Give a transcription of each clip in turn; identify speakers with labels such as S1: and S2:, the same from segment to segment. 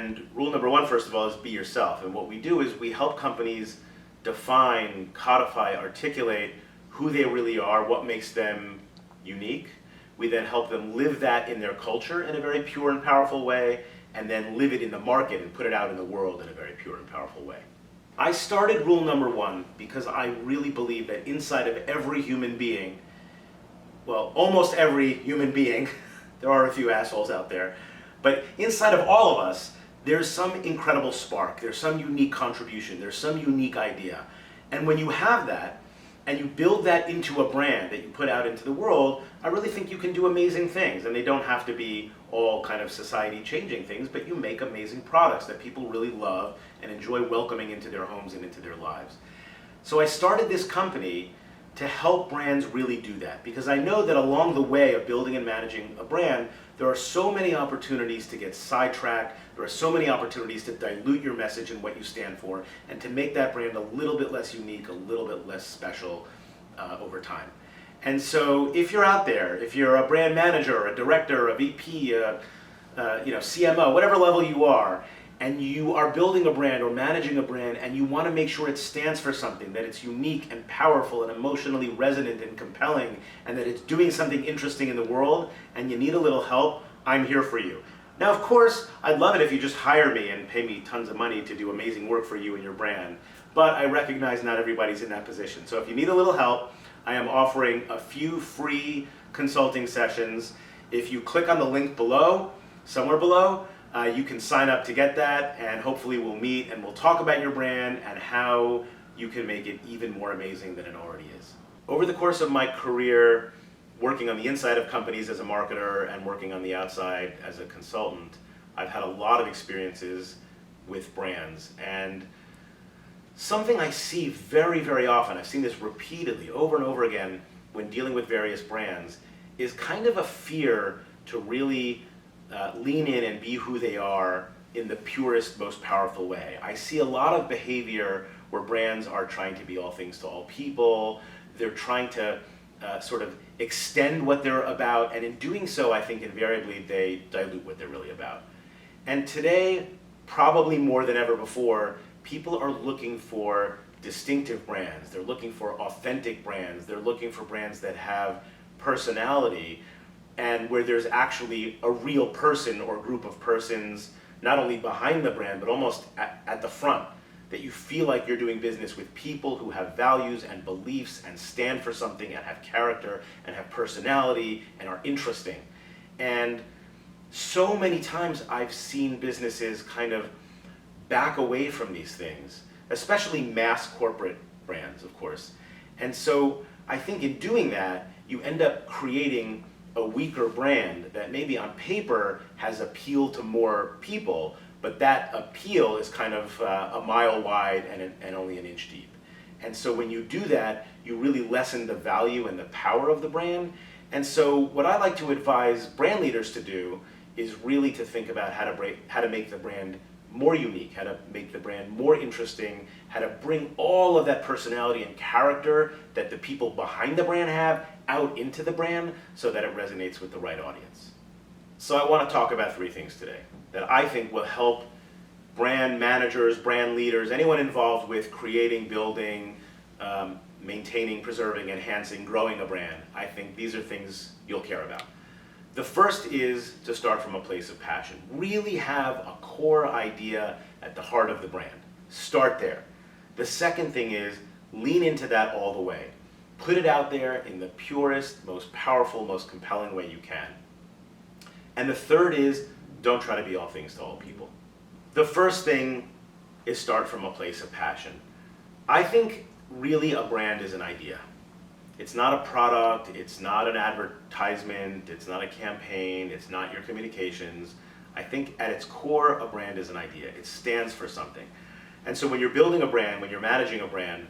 S1: And rule number one, first of all, is be yourself. And what we do is we help companies define, codify, articulate who they really are, what makes them unique. We then help them live that in their culture in a very pure and powerful way, and then live it in the market and put it out in the world in a very pure and powerful way. I started rule number one because I really believe that inside of every human being, well, almost every human being, there are a few assholes out there, but inside of all of us, there's some incredible spark, there's some unique contribution, there's some unique idea. And when you have that, and you build that into a brand that you put out into the world, I really think you can do amazing things. And they don't have to be all kind of society-changing things, but you make amazing products that people really love and enjoy welcoming into their homes and into their lives. So I started this company to help brands really do that, because I know that along the way of building and managing a brand, there are so many opportunities to get sidetracked, there are so many opportunities to dilute your message and what you stand for, and to make that brand a little bit less unique, a little bit less special over time. And so if you're out there, if you're a brand manager, a director, a VP, CMO, whatever level you are, and you are building a brand or managing a brand and you want to make sure it stands for something, that it's unique and powerful and emotionally resonant and compelling, and that it's doing something interesting in the world, and you need a little help, I'm here for you. Now, of course, I'd love it if you just hire me and pay me tons of money to do amazing work for you and your brand, but I recognize not everybody's in that position. So if you need a little help, I am offering a few free consulting sessions. If you click on the link below, somewhere below, you can sign up to get that, and hopefully we'll meet and we'll talk about your brand and how you can make it even more amazing than it already is. Over the course of my career, working on the inside of companies as a marketer and working on the outside as a consultant, I've had a lot of experiences with brands. And something I see very, very often, I've seen this repeatedly over and over again when dealing with various brands, is kind of a fear to really lean in and be who they are in the purest, most powerful way. I see a lot of behavior where brands are trying to be all things to all people. They're trying to sort of extend what they're about, and in doing so, I think invariably they dilute what they're really about. And today, probably more than ever before, people are looking for distinctive brands. They're looking for authentic brands. They're looking for brands that have personality, and where there's actually a real person or group of persons, not only behind the brand, but almost at the front, that you feel like you're doing business with people who have values and beliefs and stand for something and have character and have personality and are interesting. And so many times I've seen businesses kind of back away from these things, especially mass corporate brands, of course. And so I think in doing that, you end up creating a weaker brand that maybe on paper has appeal to more people, but that appeal is kind of a mile wide and only an inch deep. And so when you do that, you really lessen the value and the power of the brand. And so what I like to advise brand leaders to do is really to think about how to make the brand more unique, how to make the brand more interesting, how to bring all of that personality and character that the people behind the brand have out into the brand so that it resonates with the right audience. So I want to talk about three things today that I think will help brand managers, brand leaders, anyone involved with creating, building, maintaining, preserving, enhancing, growing a brand. I think these are things you'll care about. The first is to start from a place of passion. Really have a core idea at the heart of the brand. Start there. The second thing is lean into that all the way. Put it out there in the purest, most powerful, most compelling way you can. And the third is don't try to be all things to all people. The first thing is start from a place of passion. I think really a brand is an idea. It's not a product, it's not an advertisement, it's not a campaign, it's not your communications. I think at its core, a brand is an idea. It stands for something. And so when you're building a brand, when you're managing a brand,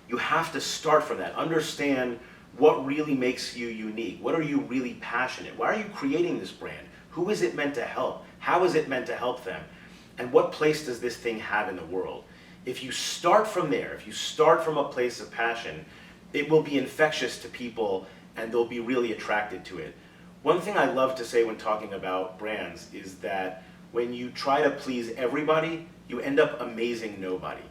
S1: you have to start from that. Understand what really makes you unique. What are you really passionate? Why are you creating this brand? Who is it meant to help? How is it meant to help them? And what place does this thing have in the world? If you start from there, if you start from a place of passion, it will be infectious to people and they'll be really attracted to it. One thing I love to say when talking about brands is that when you try to please everybody, you end up amazing nobody.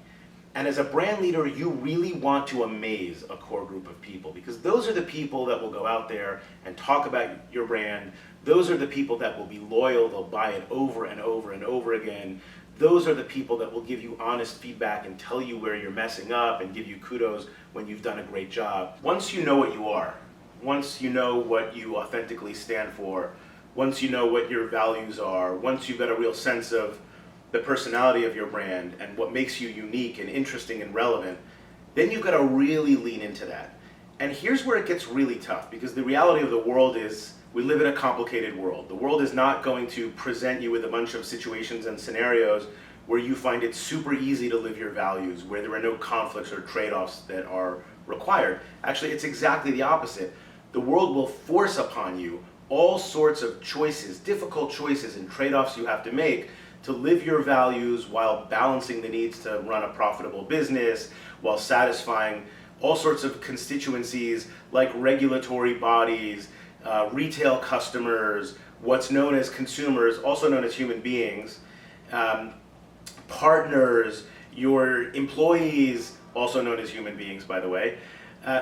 S1: And as a brand leader, you really want to amaze a core group of people, because those are the people that will go out there and talk about your brand. Those are the people that will be loyal. They'll buy it over and over and over again. Those are the people that will give you honest feedback and tell you where you're messing up and give you kudos when you've done a great job. Once you know what you are, once you know what you authentically stand for, once you know what your values are, once you've got a real sense of the personality of your brand and what makes you unique and interesting and relevant, then you've got to really lean into that. And here's where it gets really tough, because the reality of the world is we live in a complicated world. The world is not going to present you with a bunch of situations and scenarios where you find it super easy to live your values, where there are no conflicts or trade-offs that are required. Actually, it's exactly the opposite. The world will force upon you all sorts of choices, difficult choices and trade-offs you have to make to live your values while balancing the needs to run a profitable business, while satisfying all sorts of constituencies like regulatory bodies, retail customers, what's known as consumers, also known as human beings, partners, your employees, also known as human beings, by the way.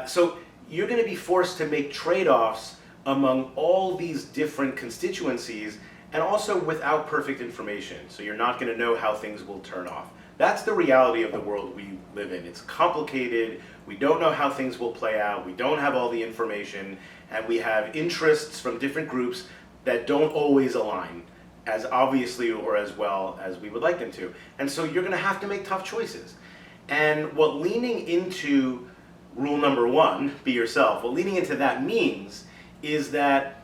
S1: So you're going to be forced to make trade-offs among all these different constituencies, and also without perfect information. So you're not going to know how things will turn off. That's the reality of the world we live in. It's complicated. We don't know how things will play out. We don't have all the information, and we have interests from different groups that don't always align as obviously or as well as we would like them to. And so you're going to have to make tough choices. And what leaning into rule number one, be yourself, what leaning into that means is that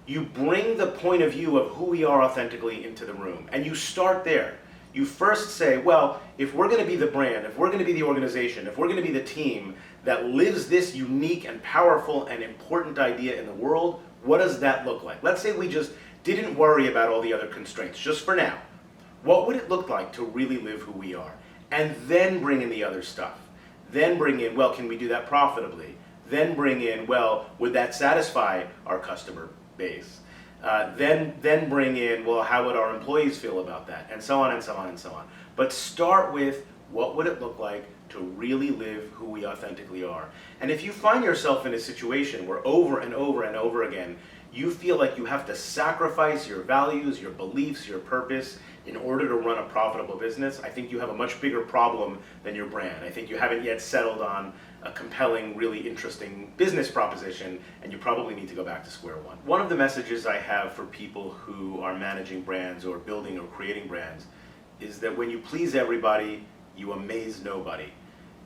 S1: you bring the point of view of who we are authentically into the room, and you start there. You first say, well, if we're going to be the brand, if we're going to be the organization, if we're going to be the team that lives this unique and powerful and important idea in the world, what does that look like? Let's say we just didn't worry about all the other constraints, just for now. What would it look like to really live who we are? And then bring in the other stuff. Then bring in, well, can we do that profitably? Then bring in, well, would that satisfy our customer base? Then bring in, well, how would our employees feel about that? And so on and so on and so on. But start with, what would it look like to really live who we authentically are? And if you find yourself in a situation where over and over and over again, you feel like you have to sacrifice your values, your beliefs, your purpose in order to run a profitable business, I think you have a much bigger problem than your brand. I think you haven't yet settled on a compelling, really interesting business proposition, and you probably need to go back to square one. One of the messages I have for people who are managing brands or building or creating brands is that when you please everybody, you amaze nobody.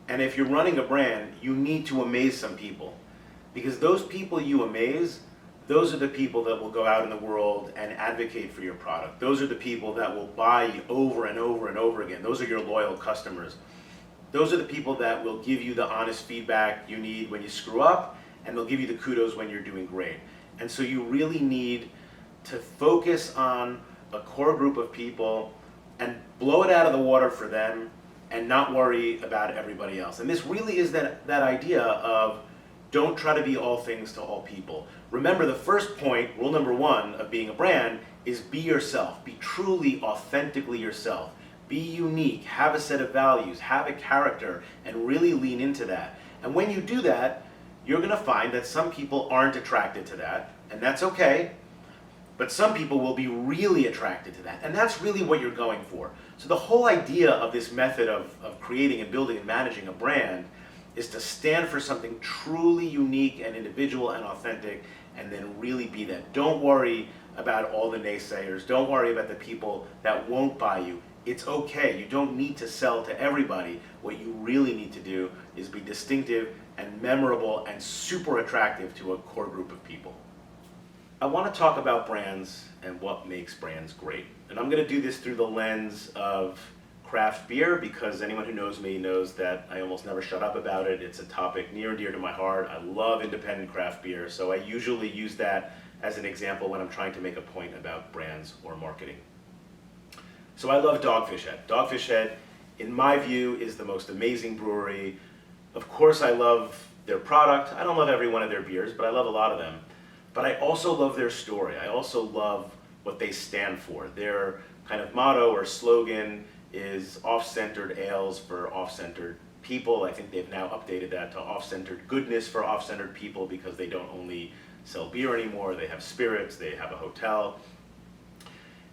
S1: And if you're running a brand, you need to amaze some people, because those people you amaze, those are the people that will go out in the world and advocate for your product. Those are the people that will buy you over and over and over again. Those are your loyal customers. Those are the people that will give you the honest feedback you need when you screw up, and they'll give you the kudos when you're doing great. And so you really need to focus on a core group of people and blow it out of the water for them and not worry about everybody else. And this really is that idea of don't try to be all things to all people. Remember, the first point, rule number one of being a brand, is be yourself. Be truly, authentically yourself. Be unique, have a set of values, have a character, and really lean into that. And when you do that, you're going to find that some people aren't attracted to that, and that's okay. But some people will be really attracted to that, and that's really what you're going for. So the whole idea of this method of creating and building and managing a brand is to stand for something truly unique and individual and authentic, and then really be that. Don't worry about all the naysayers. Don't worry about the people that won't buy you. It's okay. You don't need to sell to everybody. What you really need to do is be distinctive and memorable and super attractive to a core group of people. I want to talk about brands and what makes brands great. And I'm going to do this through the lens of craft beer, because anyone who knows me knows that I almost never shut up about it. It's a topic near and dear to my heart. I love independent craft beer, so I usually use that as an example when I'm trying to make a point about brands or marketing. So I love Dogfish Head. Dogfish Head, in my view, is the most amazing brewery. Of course, I love their product. I don't love every one of their beers, but I love a lot of them. But I also love their story. I also love what they stand for. Their kind of motto or slogan is off-centered ales for off-centered people. I think they've now updated that to off-centered goodness for off-centered people, because they don't only sell beer anymore, they have spirits, they have a hotel.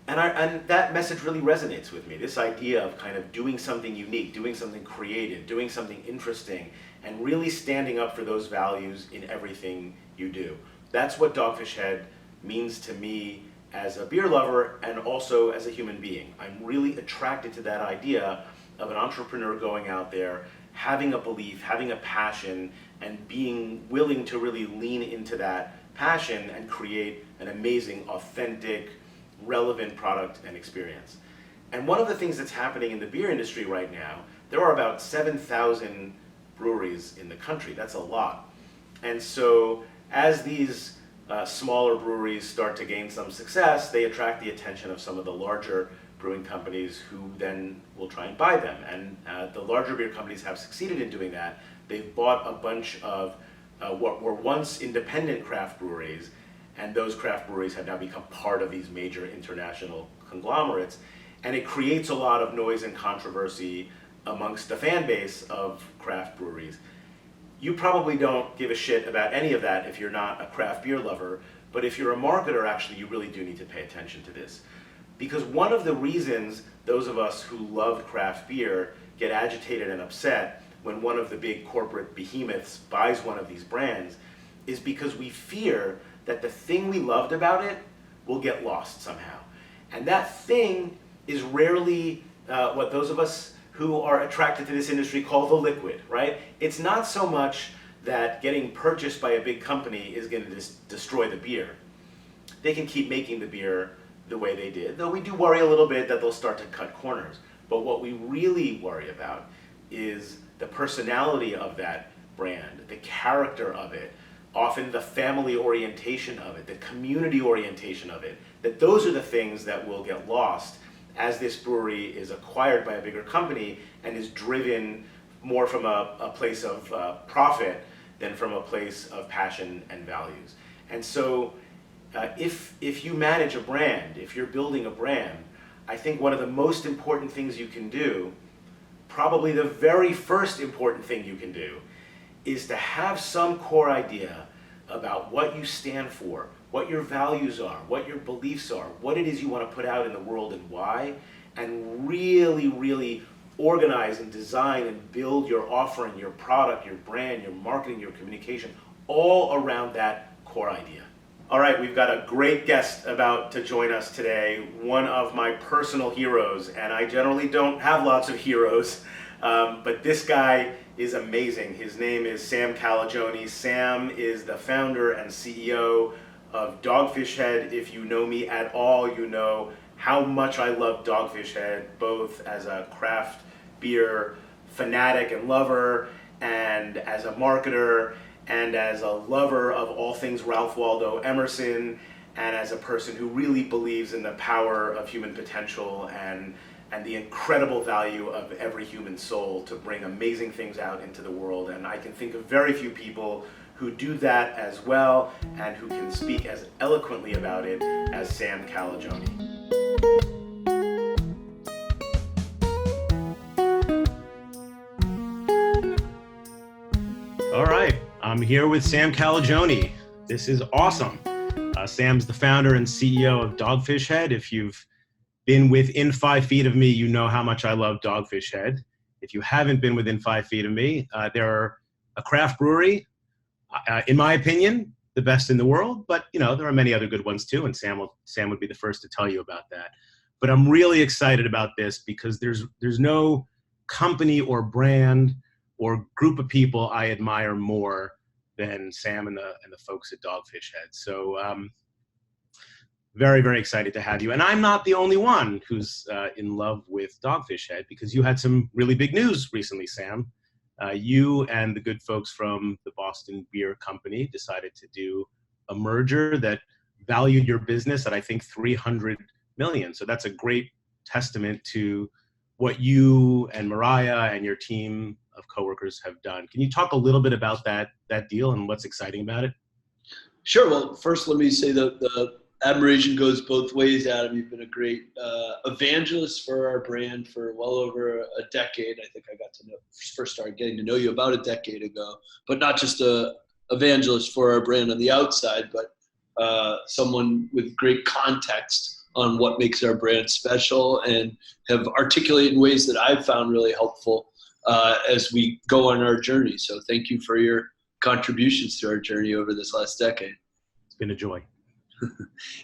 S1: And that message really resonates with me, this idea of kind of doing something unique, doing something creative, doing something interesting, and really standing up for those values in everything you do. That's what Dogfish Head means to me as a beer lover and also as a human being. I'm really attracted to that idea of an entrepreneur going out there, having a belief, having a passion, and being willing to really lean into that passion and create an amazing, authentic, relevant product and experience. And one of the things that's happening in the beer industry right now, there are about 7,000 breweries in the country. That's a lot. And so as these smaller breweries start to gain some success, they attract the attention of some of the larger brewing companies, who then will try and buy them. And the larger beer companies have succeeded in doing that. They've bought a bunch of what were once independent craft breweries, and those craft breweries have now become part of these major international conglomerates. And it creates a lot of noise and controversy amongst the fan base of craft breweries. You probably don't give a shit about any of that if you're not a craft beer lover, but if you're a marketer, actually, you really do need to pay attention to this. Because one of the reasons those of us who love craft beer get agitated and upset when one of the big corporate behemoths buys one of these brands is because we fear that the thing we loved about it will get lost somehow. And that thing is rarely what those of us who are attracted to this industry call the liquid, right? It's not so much that getting purchased by a big company is going to destroy the beer. They can keep making the beer the way they did, though we do worry a little bit that they'll start to cut corners. But what we really worry about is the personality of that brand, the character of it, often the family orientation of it, the community orientation of it, that those are the things that will get lost as this brewery is acquired by a bigger company and is driven more from a place of profit than from a place of passion and values. And so if you manage a brand, if you're building a brand, I think one of the most important things you can do, probably the very first important thing you can do, is to have some core idea about what you stand for, what your values are, what your beliefs are, what it is you want to put out in the world and why, and really, really organize and design and build your offering, your product, your brand, your marketing, your communication, all around that core idea. All right, we've got a great guest about to join us today, one of my personal heroes, and I generally don't have lots of heroes, but this guy is amazing. His name is Sam Calagione. Sam is the founder and CEO of Dogfish Head. If you know me at all, you know how much I love Dogfish Head, both as a craft beer fanatic and lover, and as a marketer, and as a lover of all things Ralph Waldo Emerson, and as a person who really believes in the power of human potential and the incredible value of every human soul to bring amazing things out into the world. And I can think of very few people who do that as well and who can speak as eloquently about it as Sam Calagione. All right, I'm here with Sam Calagione. This is awesome. Sam's the founder and CEO of Dogfish Head. If you've been within 5 feet of me, you know how much I love Dogfish Head. If you haven't been within 5 feet of me, they're a craft brewery, in my opinion, the best in the world, but you know, there are many other good ones too, and Sam would be the first to tell you about that. But I'm really excited about this because there's no company or brand or group of people I admire more than Sam and the folks at Dogfish Head. So very, very excited to have you. And I'm not the only one who's in love with Dogfish Head, because you had some really big news recently, Sam. You and the good folks from the Boston Beer Company decided to do a merger that valued your business at, I think, $300 million. So that's a great testament to what you and Mariah and your team of coworkers have done. Can you talk a little bit about that deal and what's exciting about it?
S2: Sure. Well, first, let me say that admiration goes both ways, Adam. You've been a great evangelist for our brand for well over a decade. I think I got to know, first started getting to know you about a decade ago, but not just a evangelist for our brand on the outside, but someone with great context on what makes our brand special, and have articulated in ways that I've found really helpful as we go on our journey. So thank you for your contributions to our journey over this last decade.
S3: It's been a joy.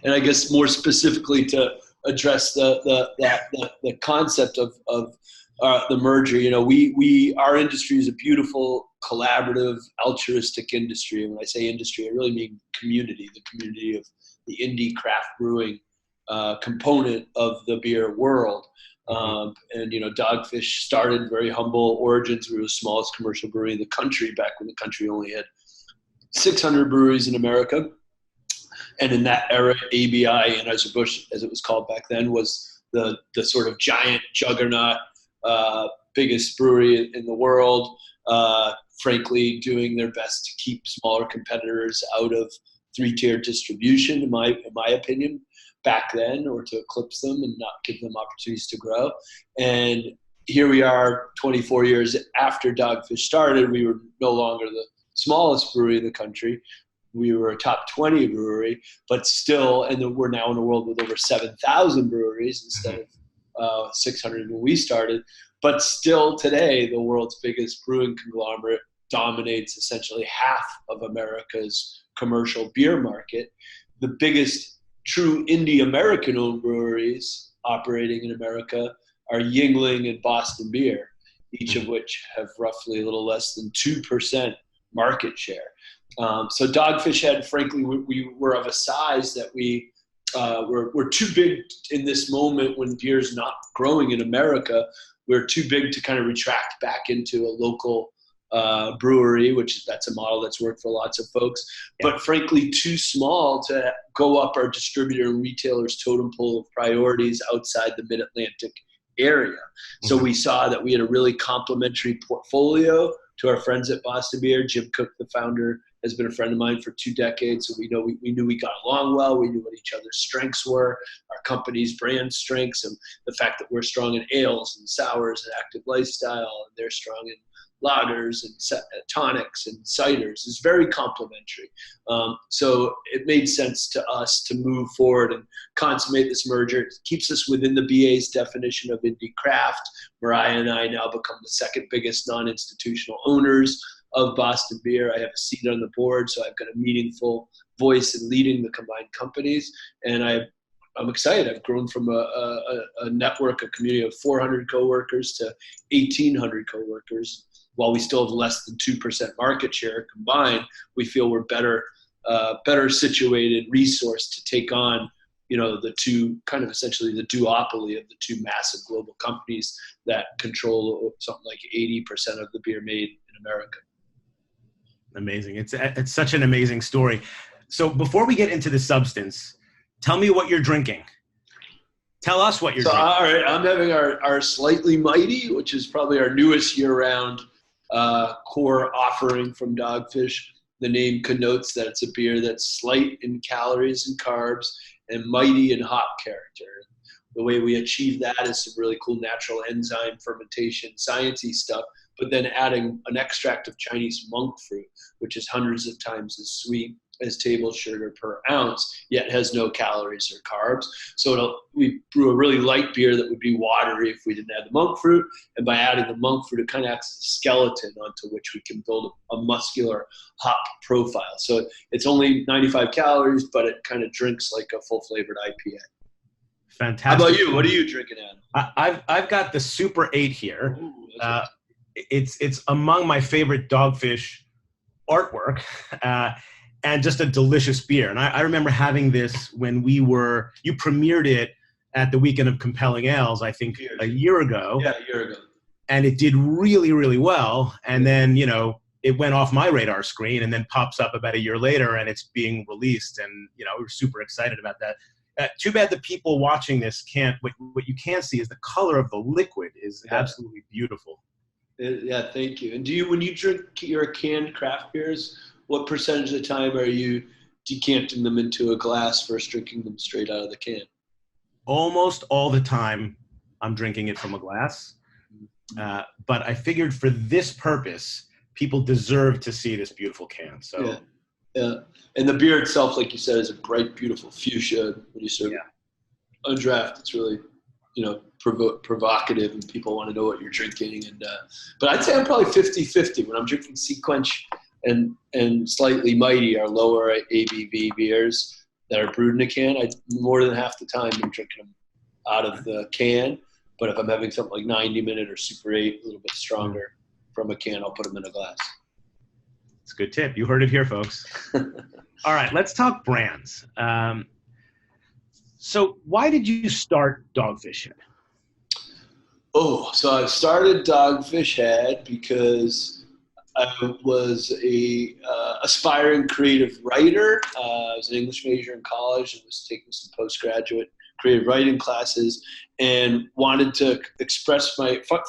S2: And I guess more specifically to address the concept of the merger, our industry is a beautiful, collaborative, altruistic industry. And when I say industry, I really mean community, the community of the indie craft brewing component of the beer world. And Dogfish started very humble origins. We were the smallest commercial brewery in the country back when the country only had 600 breweries in America. And in that era, ABI, Anheuser-Busch, as it was called back then, was the sort of giant juggernaut, biggest brewery in the world, frankly, doing their best to keep smaller competitors out of three-tier distribution, in my opinion, back then, or to eclipse them and not give them opportunities to grow. And here we are 24 years after Dogfish started. We were no longer the smallest brewery in the country. We were a top 20 brewery, but still, and we're now in a world with over 7,000 breweries instead of 600 when we started. But still today, the world's biggest brewing conglomerate dominates essentially half of America's commercial beer market. The biggest true indie American-owned breweries operating in America are Yuengling and Boston Beer, each of which have roughly a little less than 2% market share. So Dogfish Head, frankly, we were of a size that we're too big in this moment when beer's not growing in America. We're too big to kind of retract back into a local brewery, that's a model that's worked for lots of folks, but frankly too small to go up our distributor and retailers' totem pole of priorities outside the Mid-Atlantic area. So we saw that we had a really complementary portfolio to our friends at Boston Beer. Jim Cook, the founder, has been a friend of mine for 2 decades, so we knew we got along well. We knew what each other's strengths were, our company's brand strengths, and the fact that we're strong in ales and sours and active lifestyle, and they're strong in lagers and tonics and ciders is very complementary. So it made sense to us to move forward and consummate this merger. It keeps us within the BA's definition of indie craft. Mariah and I now become the second biggest non-institutional owners of Boston Beer. I have a seat on the board, so I've got a meaningful voice in leading the combined companies. And I'm excited. I've grown from a network, a community of 400 coworkers to 1,800 coworkers. While we still have less than 2% market share combined, we feel we're better situated, resourced to take on, the two, kind of essentially the duopoly of the two massive global companies that control something like 80% of the beer made in America.
S3: Amazing. It's such an amazing story. So before we get into the substance, tell me what you're drinking. Tell us what you're drinking.
S2: All right, I'm having our Slightly Mighty, which is probably our newest year-round core offering from Dogfish. The name connotes that it's a beer that's slight in calories and carbs and mighty in hop character. The way we achieve that is some really cool natural enzyme fermentation, sciencey stuff, but then adding an extract of Chinese monk fruit, which is hundreds of times as sweet as table sugar per ounce, yet has no calories or carbs. So we brew a really light beer that would be watery if we didn't add the monk fruit. And by adding the monk fruit, it kind of acts as a skeleton onto which we can build a muscular hop profile. So it's only 95 calories, but it kind of drinks like a full-flavored IPA.
S3: Fantastic.
S2: How about you? What are you drinking, Adam?
S3: I've got the Super 8 here. Ooh, it's among my favorite Dogfish artwork. And just a delicious beer. And I remember having this when you premiered it at the Weekend of Compelling Ales, I think a year ago.
S2: Yeah, a year ago.
S3: And it did really, really well. And then, it went off my radar screen and then pops up about a year later and it's being released. And, we're super excited about that. Too bad the people watching this what you can't see is the color of the liquid is absolutely beautiful.
S2: Yeah, thank you. And when you drink your canned craft beers, what percentage of the time are you decanting them into a glass versus drinking them straight out of the can?
S3: Almost all the time, I'm drinking it from a glass. But I figured for this purpose, people deserve to see this beautiful can. So
S2: yeah. And the beer itself, like you said, is a bright, beautiful fuchsia. When you serve on draft, it's really, provocative, and people want to know what you're drinking. And but I'd say I'm probably 50-50 when I'm drinking Sequench and Slightly Mighty, our lower ABV beers that are brewed in a can. More than half the time I'm drinking them out of the can. But if I'm having something like 90 Minute or Super 8, a little bit stronger from a can, I'll put them in a glass.
S3: It's a good tip. You heard it here, folks. All right, let's talk brands. So why did you start Dogfish Head?
S2: So I started Dogfish Head because I was a aspiring creative writer. I was an English major in college and was taking some postgraduate creative writing classes, and wanted to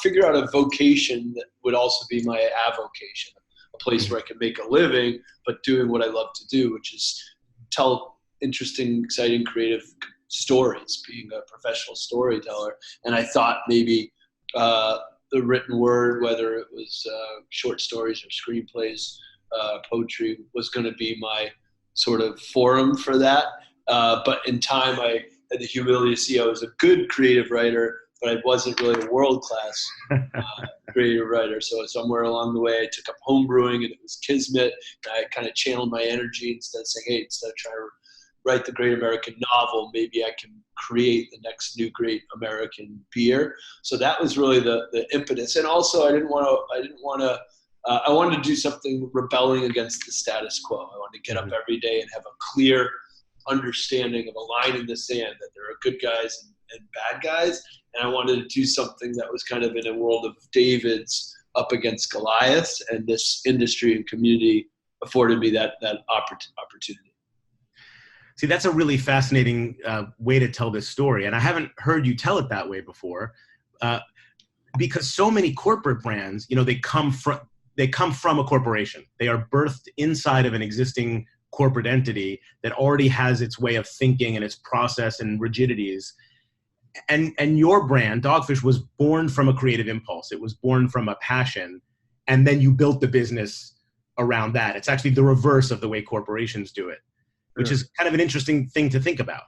S2: figure out a vocation that would also be my avocation, a place where I could make a living, but doing what I love to do, which is tell interesting, exciting, creative stories, being a professional storyteller. And I thought maybe the written word, whether it was short stories or screenplays, poetry, was going to be my sort of forum for that. But in time, I had the humility to see I was a good creative writer, but I wasn't really a world-class creative writer. So somewhere along the way, I took up home brewing, and it was kismet. And I kind of channeled my energy instead of saying, hey, instead of trying to write the great American novel, maybe I can create the next new great American beer. So that was really the impetus. And also, I wanted to do something rebelling against the status quo. I wanted to get up every day and have a clear understanding of a line in the sand, that there are good guys and bad guys. And I wanted to do something that was kind of in a world of David's up against Goliath, and this industry and community afforded me that opportunity.
S3: See, that's a really fascinating way to tell this story. And I haven't heard you tell it that way before, because so many corporate brands, they come from a corporation. They are birthed inside of an existing corporate entity that already has its way of thinking and its process and rigidities. And your brand, Dogfish, was born from a creative impulse. It was born from a passion. And then you built the business around that. It's actually the reverse of the way corporations do it, which is kind of an interesting thing to think about.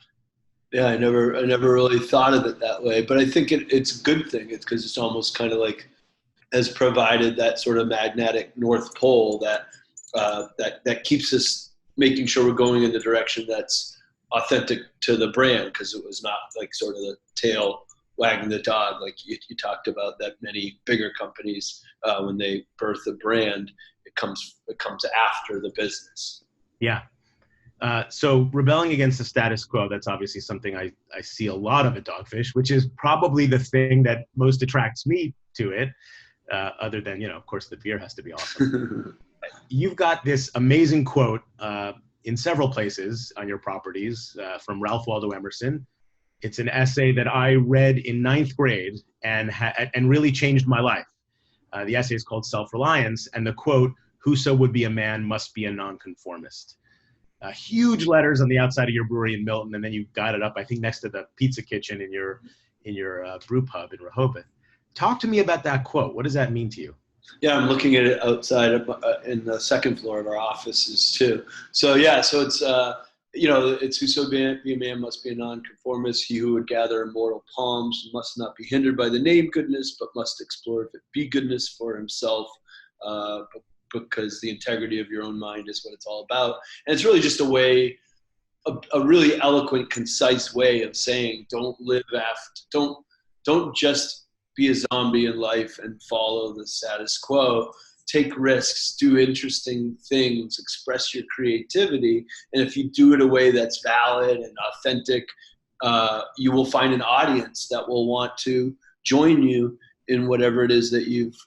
S2: Yeah, I never really thought of it that way, but I think it's a good thing. It's because it's almost kind of like has provided that sort of magnetic North Pole that keeps us making sure we're going in the direction that's authentic to the brand, because it was not like sort of the tail wagging the dog like you talked about, that many bigger companies when they birth a brand, it comes after the business.
S3: Yeah. So rebelling against the status quo, that's obviously something I see a lot of at Dogfish, which is probably the thing that most attracts me to it, other than, of course, the beer has to be awesome. You've got this amazing quote in several places on your properties from Ralph Waldo Emerson. It's an essay that I read in 9th grade and really changed my life. The essay is called Self-Reliance, and the quote, "Whoso would be a man must be a nonconformist." Huge letters on the outside of your brewery in Milton, and then you got it up, I think, next to the pizza kitchen in your brew pub in Rehoboth. Talk to me about that quote. What does that mean to you?
S2: Yeah, I'm looking at it outside in the second floor of our offices too. So it's it's whoso be a man must be a nonconformist. He who would gather immortal palms must not be hindered by the name goodness, but must explore if it be goodness for himself. Because the integrity of your own mind is what it's all about. And it's really just a really eloquent, concise way of saying, don't just be a zombie in life and follow the status quo. Take risks, do interesting things, express your creativity. And if you do it a way that's valid and authentic, you will find an audience that will want to join you in whatever it is that you've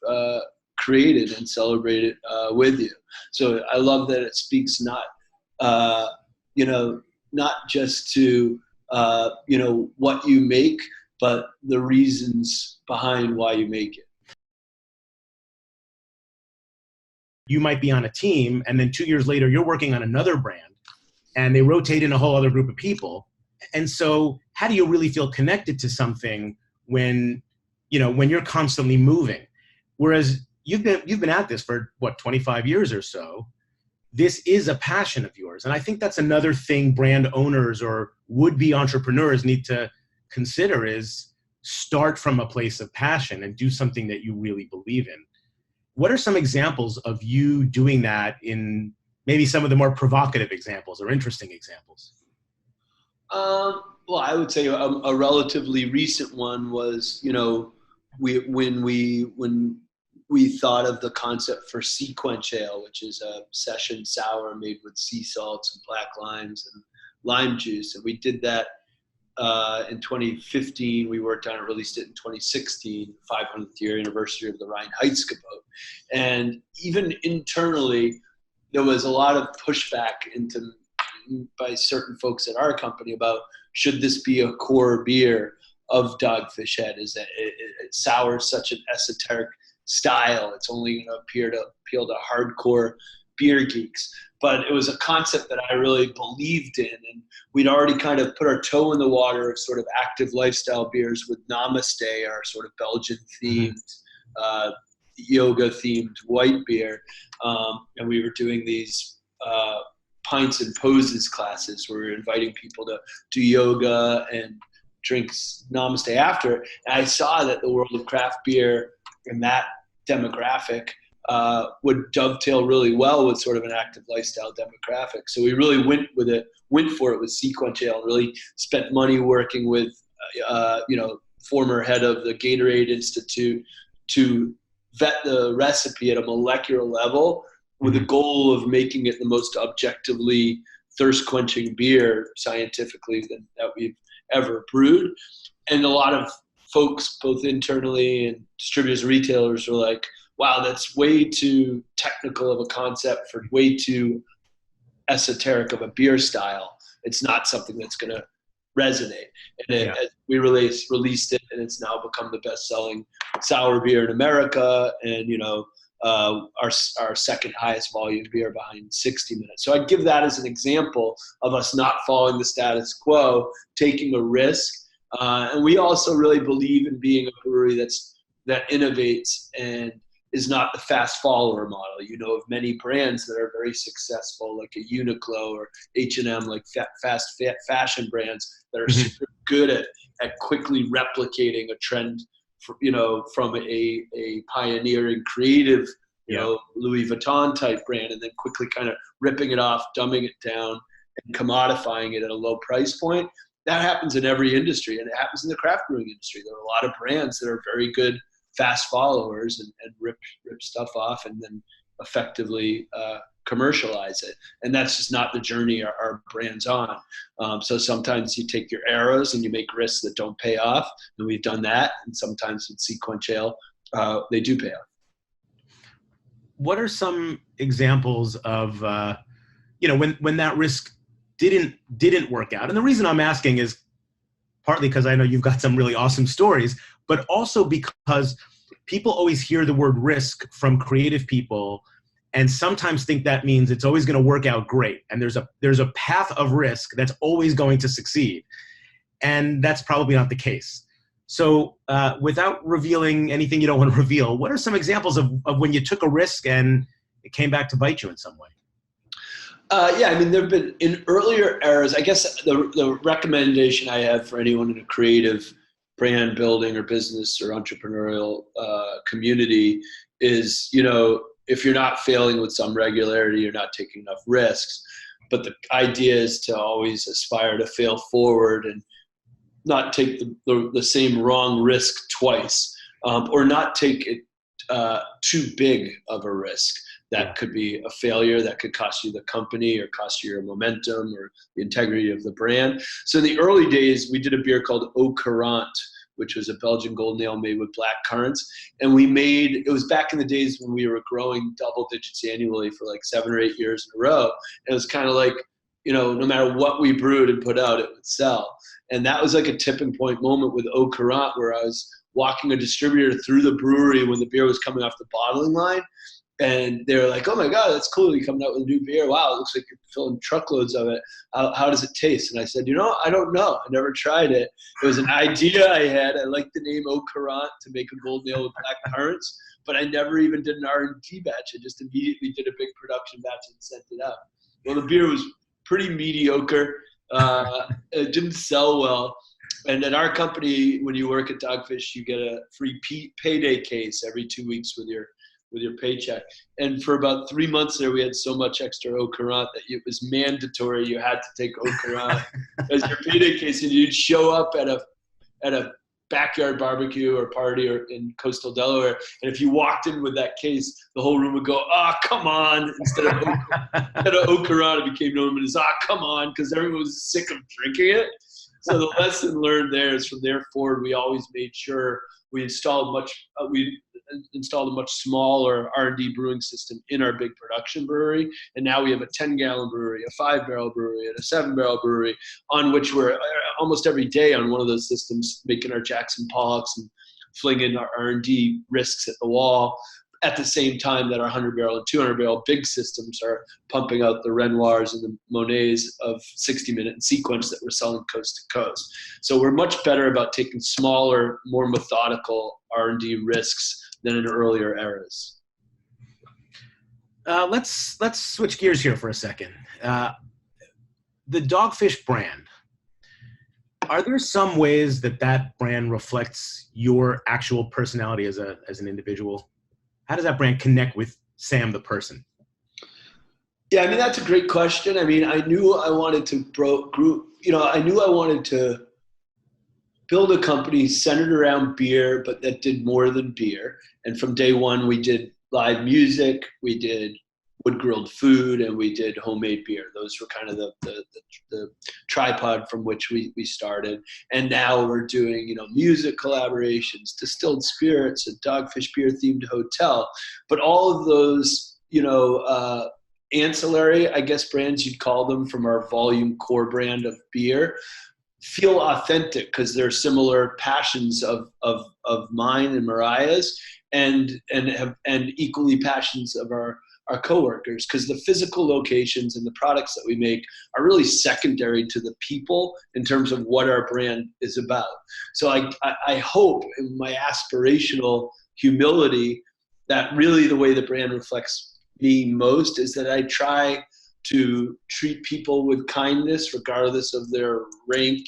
S2: created and celebrated with you. So I love that it speaks not just to what you make, but the reasons behind why you make it.
S3: You might be on a team, and then 2 years later, you're working on another brand, and they rotate in a whole other group of people. And so how do you really feel connected to something when you're constantly moving? Whereas you've been at this for 25 years or so. This is a passion of yours. And I think that's another thing brand owners or would-be entrepreneurs need to consider is start from a place of passion and do something that you really believe in. What are some examples of you doing that in maybe some of the more provocative examples or interesting examples?
S2: Well, I would say a relatively recent one was, when we thought of the concept for Sequence Ale, which is a session sour made with sea salts and black limes and lime juice. And we did that in 2015. We worked on it, released it in 2016, 500th year anniversary of the Rheinheitsgebot. And even internally, there was a lot of pushback by certain folks at our company about should this be a core beer of Dogfish Head? Is that sour is such an esoteric style, it's only going to appeal to hardcore beer geeks. But it was a concept that I really believed in, and we'd already kind of put our toe in the water of sort of active lifestyle beers with Namaste, our sort of Belgian themed, yoga themed white beer, and we were doing these pints and poses classes where we were inviting people to do yoga and drink Namaste after. And I saw that the world of craft beer and that demographic would dovetail really well with sort of an active lifestyle demographic. So we really went for it with Sequence Ale, and really spent money working with, former head of the Gatorade Institute to vet the recipe at a molecular level with the goal of making it the most objectively thirst-quenching beer scientifically that we've ever brewed. And a lot of folks, both internally and distributors and retailers, were like, wow, that's way too technical of a concept for way too esoteric of a beer style. It's not something that's going to resonate. And we released it, and it's now become the best-selling sour beer in America, and our second highest volume beer behind 60 Minutes. So I'd give that as an example of us not following the status quo, taking a risk. And we also really believe in being a brewery that innovates and is not the fast follower model. You know of many brands that are very successful, like a Uniqlo or H&M, like fast fashion brands that are super good at quickly replicating a trend, from a pioneering creative, Louis Vuitton type brand, and then quickly kind of ripping it off, dumbing it down, and commodifying it at a low price point. That happens in every industry, and it happens in the craft brewing industry. There are a lot of brands that are very good fast followers and rip stuff off and then effectively commercialize it. And that's just not the journey our brand's on. So sometimes you take your arrows and you make risks that don't pay off, and we've done that. And sometimes with Sequence Ale, they do pay off.
S3: What are some examples of, when that risk didn't work out? And the reason I'm asking is partly because I know you've got some really awesome stories, but also because people always hear the word risk from creative people and sometimes think that means it's always going to work out great. And there's a path of risk that's always going to succeed. And that's probably not the case. So without revealing anything you don't want to reveal, what are some examples of when you took a risk and it came back to bite you in some way?
S2: There have been in earlier eras, I guess the recommendation I have for anyone in a creative brand building or business or entrepreneurial community is, if you're not failing with some regularity, you're not taking enough risks. But the idea is to always aspire to fail forward and not take the same wrong risk twice, or not take it too big of a risk. That could be a failure that could cost you the company or cost you your momentum or the integrity of the brand. So in the early days, we did a beer called Au Courant, which was a Belgian golden ale made with black currants. And it was back in the days when we were growing double digits annually for like 7 or 8 years in a row. It was kind of like, no matter what we brewed and put out, it would sell. And that was like a tipping point moment with Au Courant, where I was walking a distributor through the brewery when the beer was coming off the bottling line. And they were like, "Oh my God, that's cool! You're coming out with a new beer. Wow, it looks like you're filling truckloads of it. How does it taste?" And I said, I don't know. I never tried it. It was an idea I had. I liked the name Au Courant to make a golden ale with black currants, but I never even did an R&D batch. I just immediately did a big production batch and sent it out. Well, the beer was pretty mediocre. It didn't sell well. And at our company, when you work at Dogfish, you get a free payday case every 2 weeks with your paycheck. And for about 3 months there, we had so much extra Au Courant that it was mandatory. You had to take Au Courant as your payday case, and you'd show up at a backyard barbecue or party or in coastal Delaware. And if you walked in with that case, the whole room would go, "Oh, come on." Instead of Au Courant, it became known as, "Oh, come on," because everyone was sick of drinking it. So the lesson learned there is from there forward, we always made sure we installed a much smaller R&D brewing system in our big production brewery. And now we have a 10-gallon brewery, a 5-barrel brewery, and a 7-barrel brewery, on which we're almost every day on one of those systems making our Jackson Pollocks and flinging our R&D risks at the wall, at the same time that our 100-barrel and 200-barrel big systems are pumping out the Renoirs and the Monets of 60-minute sequence that we're selling coast to coast. So we're much better about taking smaller, more methodical R&D risks than in earlier eras.
S3: Let's switch gears here for a second. The Dogfish brand. Are there some ways that brand reflects your actual personality as an individual? How does that brand connect with Sam the person?
S2: Yeah, I mean, that's a great question. I mean, I knew I wanted to build a company centered around beer, but that did more than beer. And from day one, we did live music, we did wood-grilled food, and we did homemade beer. Those were kind of the tripod from which we started. And now we're doing, music collaborations, distilled spirits, a Dogfish beer-themed hotel. But all of those, ancillary, I guess, brands you'd call them, from our volume core brand of beer, feel authentic because they're similar passions of mine and Mariah's, and equally passions of our coworkers, because the physical locations and the products that we make are really secondary to the people in terms of what our brand is about. So I hope, in my aspirational humility, that really the way the brand reflects me most is that I try to treat people with kindness, regardless of their rank,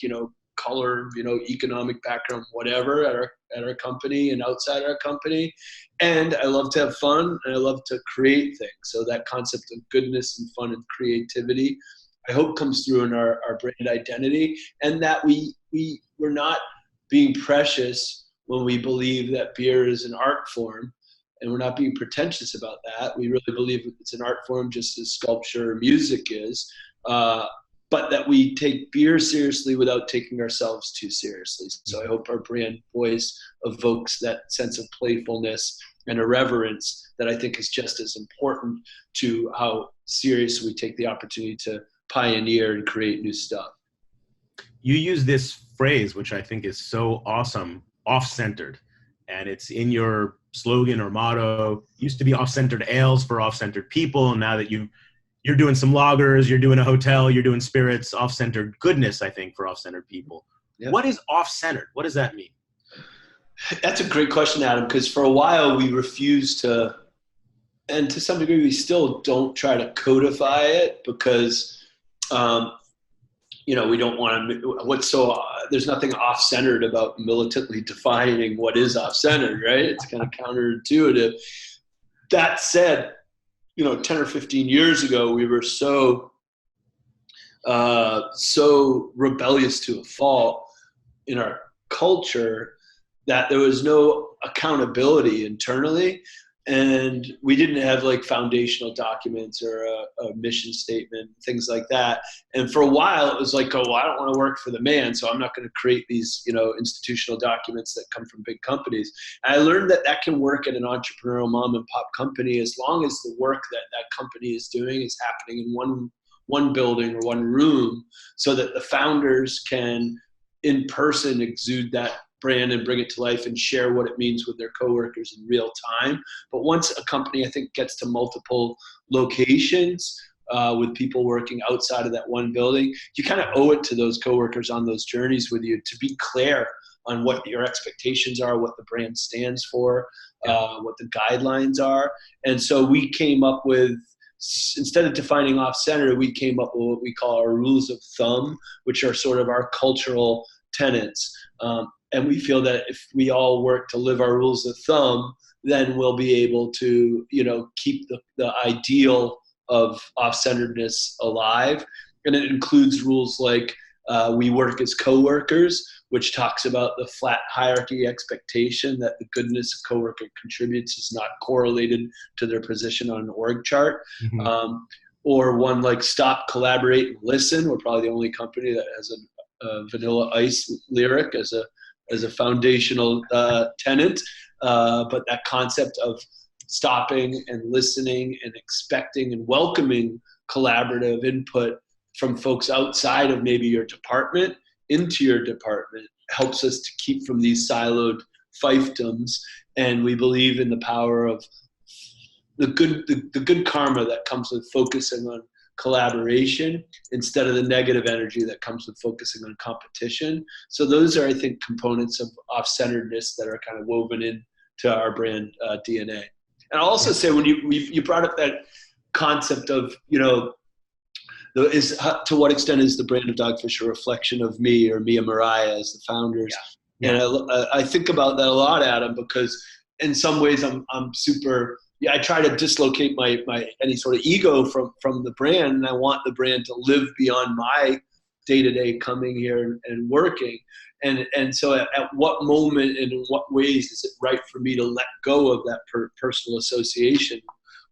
S2: color, economic background, whatever, at our company and outside our company. And I love to have fun, and I love to create things. So that concept of goodness and fun and creativity, I hope, comes through in our brand identity, and that we're not being precious when we believe that beer is an art form. And we're not being pretentious about that. We really believe it's an art form, just as sculpture or music is. But that we take beer seriously without taking ourselves too seriously. So I hope our brand voice evokes that sense of playfulness and irreverence that I think is just as important to how serious we take the opportunity to pioneer and create new stuff.
S3: You use this phrase, which I think is so awesome, off-centered. And it's in your slogan or motto. It used to be off-centered ales for off-centered people. And now that you're doing some lagers, you're doing a hotel, you're doing spirits, off-centered goodness, I think, for off-centered people. Yep. What is off-centered? What does that mean?
S2: That's a great question, Adam, because for a while we refused to, and to some degree we still don't try to codify it, because we don't want to, there's nothing off-centered about militantly defining what is off-centered, right? It's kind of counterintuitive. That said, 10 or 15 years ago, we were so rebellious to a fault in our culture that there was no accountability internally. And we didn't have foundational documents or a mission statement, things like that. And for a while it was like, I don't want to work for the man, so I'm not going to create these, institutional documents that come from big companies. And I learned that can work at an entrepreneurial mom and pop company, as long as the work that company is doing is happening in one building or one room, so that the founders can in person exude that brand and bring it to life and share what it means with their coworkers in real time. But once a company, I think, gets to multiple locations with people working outside of that one building, you kind of owe it to those coworkers on those journeys with you to be clear on what your expectations are, what the brand stands for, what the guidelines are. And so we came up with, instead of defining off-center, we came up with what we call our rules of thumb, which are sort of our cultural tenets. And we feel that if we all work to live our rules of thumb, then we'll be able to, keep the ideal of off-centeredness alive. And it includes rules like we work as coworkers, which talks about the flat hierarchy expectation that the goodness a coworker contributes is not correlated to their position on an org chart.
S3: Mm-hmm.
S2: Or one like stop, collaborate, and listen. We're probably the only company that has a Vanilla Ice lyric as a foundational tenet. But that concept of stopping and listening and expecting and welcoming collaborative input from folks outside of maybe your department into your department helps us to keep from these siloed fiefdoms. And we believe in the power of the good karma that comes with focusing on collaboration instead of the negative energy that comes with focusing on competition. So those are, I think, components of off-centeredness that are kind of woven into our brand DNA. And I'll also say, when you brought up that concept of, to what extent is the brand of Dogfish a reflection of me or me and Mariah as the founders? Yeah. And I think about that a lot, Adam, because in some ways I'm super. I try to dislocate my any sort of ego from the brand, and I want the brand to live beyond my day-to-day coming here and working. And so at what moment and in what ways is it right for me to let go of that personal association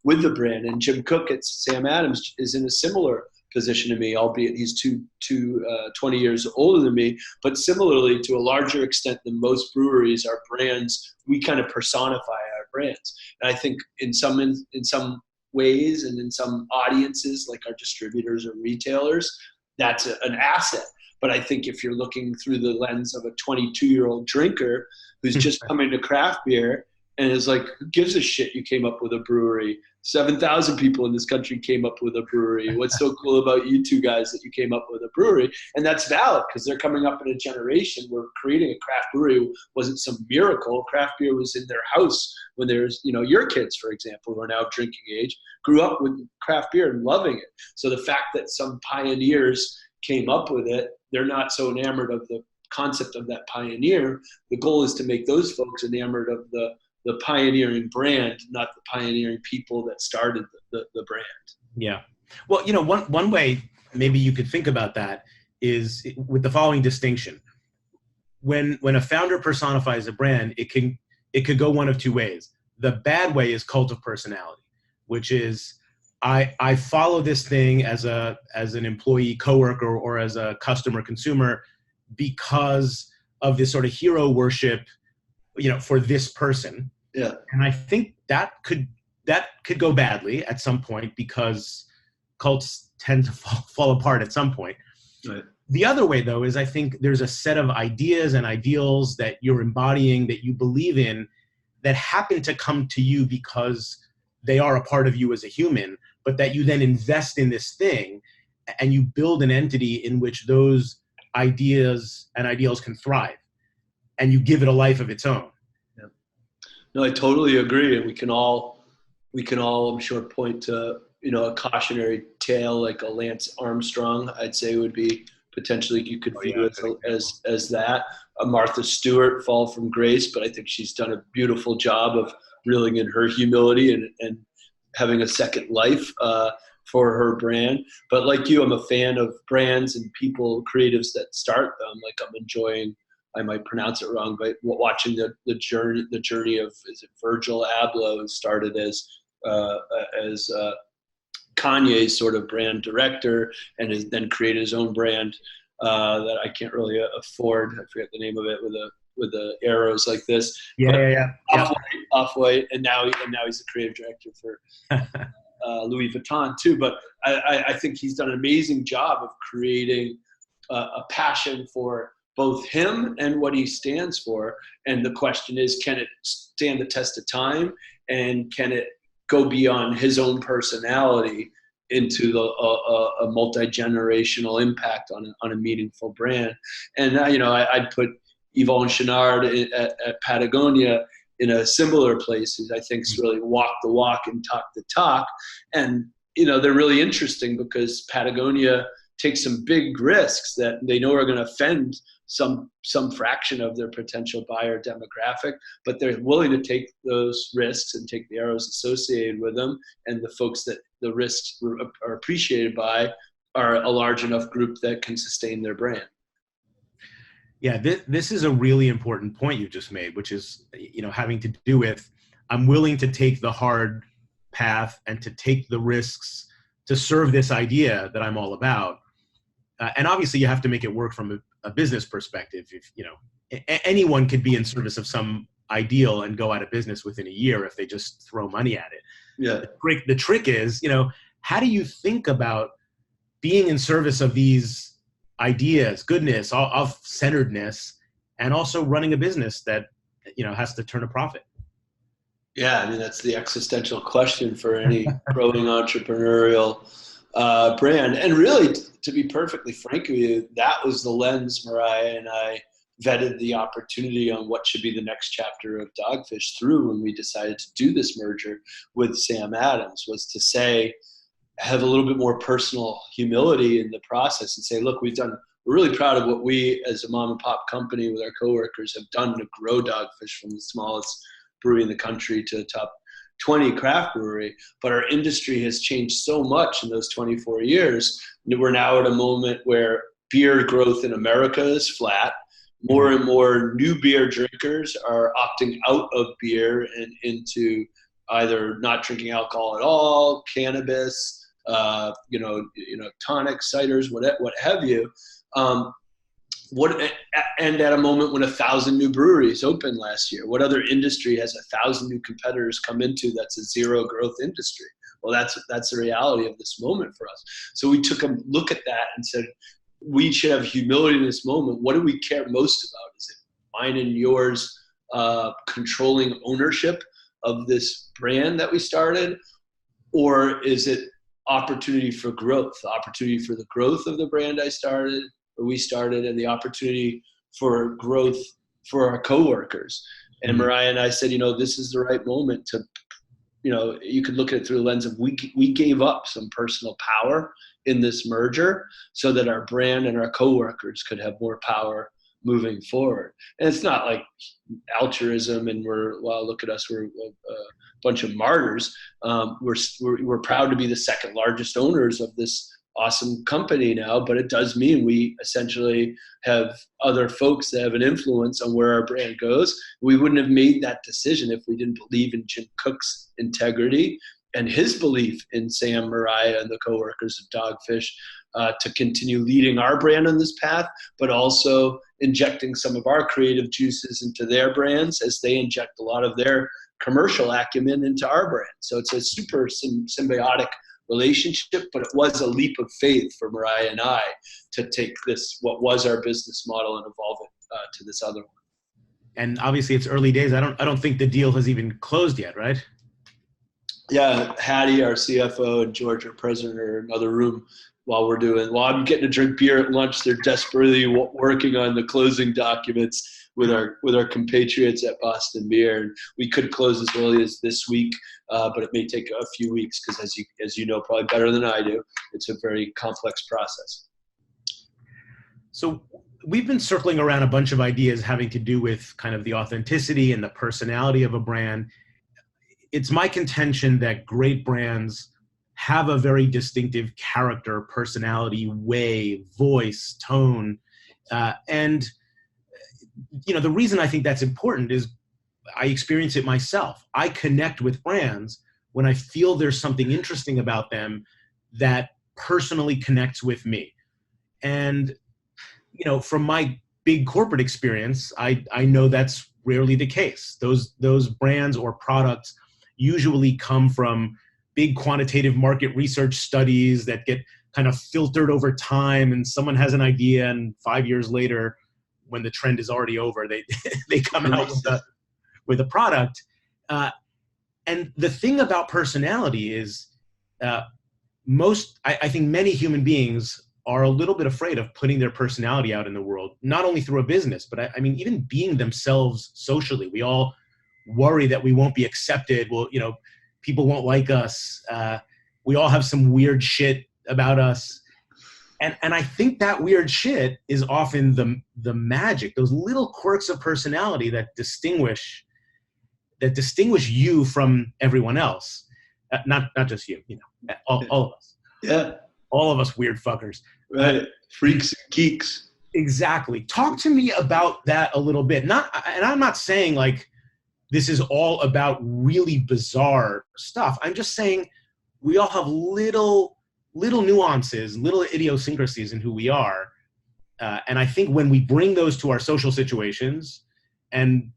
S2: with the brand? And Jim Cook at Sam Adams is in a similar position to me, albeit he's 20 years older than me. But similarly, to a larger extent than most breweries, our brands, we kind of personify our brands. And I think in some ways and in some audiences, like our distributors or retailers, that's an asset. But I think if you're looking through the lens of a 22-year-old drinker who's just coming to craft beer and is like, who gives a shit you came up with a brewery? 7,000 people in this country came up with a brewery. What's so cool about you two guys that you came up with a brewery? And that's valid because they're coming up in a generation where creating a craft brewery wasn't some miracle. Craft beer was in their house when there's, your kids, for example, who are now drinking age, grew up with craft beer and loving it. So the fact that some pioneers came up with it, they're not so enamored of the concept of that pioneer. The goal is to make those folks enamored of the pioneering brand, not the pioneering people that started the brand. Yeah.
S3: Well, one way maybe you could think about that is with the following distinction. When a founder personifies a brand, it could go one of two ways. The bad way is cult of personality, which is I follow this thing as an employee, coworker, or as a customer consumer because of this sort of hero worship, for this person.
S2: Yeah.
S3: And I think that could go badly at some point because cults tend to fall apart at some point.
S2: Right.
S3: The other way, though, is I think there's a set of ideas and ideals that you're embodying, that you believe in, that happen to come to you because they are a part of you as a human, but that you then invest in this thing and you build an entity in which those ideas and ideals can thrive, and you give it a life of its own.
S2: Yeah. No, I totally agree. And we can all, I'm sure, point to, a cautionary tale like a Lance Armstrong, I'd say would be potentially, you could view as that. A Martha Stewart fall from grace, but I think she's done a beautiful job of reeling in her humility and having a second life for her brand. But like you, I'm a fan of brands and people, creatives that start them. Like I'm enjoying, I might pronounce it wrong, but watching the journey of, is it Virgil Abloh, who started as Kanye's sort of brand director and has then created his own brand that I can't really afford. I forget the name of it, with the arrows like this.
S3: Yeah.
S2: Off-White, and now he's the creative director for Louis Vuitton too. But I think he's done an amazing job of creating a passion for both him and what he stands for. And the question is, can it stand the test of time, and can it go beyond his own personality into a multi-generational impact on a meaningful brand? And I'd put Yvon Chouinard at Patagonia in a similar place. I think it's really walk the walk and talk the talk. And they're really interesting because Patagonia takes some big risks that they know are going to offend some fraction of their potential buyer demographic, but they're willing to take those risks and take the arrows associated with them. And the folks that the risks are appreciated by are a large enough group that can sustain their brand.
S3: Yeah, this is a really important point you just made, which is, having to do with, I'm willing to take the hard path and to take the risks to serve this idea that I'm all about. And obviously you have to make it work from a business perspective. If, anyone could be in service of some ideal and go out of business within a year if they just throw money at it.
S2: Yeah.
S3: The trick is, how do you think about being in service of these ideas, goodness, of centeredness, and also running a business that, has to turn a profit?
S2: Yeah, I mean, that's the existential question for any growing entrepreneurial brand. And really, to be perfectly frank with you, that was the lens Mariah and I vetted the opportunity on what should be the next chapter of Dogfish through when we decided to do this merger with Sam Adams, was to say, have a little bit more personal humility in the process and say, look, we're really proud of what we as a mom and pop company with our coworkers have done to grow Dogfish from the smallest brewery in the country to a top 20 craft brewery. But our industry has changed so much in those 24 years. We're now at a moment where beer growth in America is flat. More and more new beer drinkers are opting out of beer and into either not drinking alcohol at all, cannabis, tonic, ciders, what have you. And at a moment when 1,000 new breweries opened last year, what other industry has 1,000 new competitors come into that's a zero growth industry? Well, that's the reality of this moment for us. So we took a look at that and said, we should have humility in this moment. What do we care most about? Is it mine and yours controlling ownership of this brand that we started? Or is it opportunity for growth, the opportunity for the growth of the brand we started, and the opportunity for growth for our coworkers? And Mariah and I said, this is the right moment to, you could look at it through the lens of we gave up some personal power in this merger so that our brand and our coworkers could have more power moving forward. And it's not like altruism and look at us, we're a bunch of martyrs. We're proud to be the second largest owners of this awesome company now, but it does mean we essentially have other folks that have an influence on where our brand goes. We wouldn't have made that decision if we didn't believe in Jim Cook's integrity and his belief in Sam, Mariah, and the coworkers of Dogfish to continue leading our brand on this path, but also injecting some of our creative juices into their brands as they inject a lot of their commercial acumen into our brand. So it's a super symbiotic relationship, but it was a leap of faith for Mariah and I to take this, what was our business model, and evolve it to this other one.
S3: And obviously it's early days. I don't think the deal has even closed yet, right?
S2: Yeah, Hattie, our CFO, and George, our president, are in another room while I'm getting to drink beer at lunch. They're desperately working on the closing documents with our compatriots at Boston Beer. And we could close as early as this week, but it may take a few weeks because, as you know, probably better than I do, it's a very complex process.
S3: So we've been circling around a bunch of ideas having to do with kind of the authenticity and the personality of a brand. It's my contention that great brands have a very distinctive character, personality, way, voice, tone. And the reason I think that's important is I experience it myself. I connect with brands when I feel there's something interesting about them that personally connects with me. And, from my big corporate experience, I know that's rarely the case. Those brands or products usually come from big quantitative market research studies that get kind of filtered over time, and someone has an idea and 5 years later when the trend is already over, they come out with a product. And the thing about personality is I think many human beings are a little bit afraid of putting their personality out in the world, not only through a business, but I mean, even being themselves socially. We all worry that we won't be accepted. Well, people won't like us. We all have some weird shit about us. And I think that weird shit is often the magic, those little quirks of personality that distinguish you from everyone else. Not just you, all of us.
S2: Yeah.
S3: All of us weird fuckers.
S2: Right. Freaks and geeks.
S3: Exactly. Talk to me about that a little bit. And I'm not saying like this is all about really bizarre stuff. I'm just saying we all have little nuances, little idiosyncrasies in who we are. And I think when we bring those to our social situations and,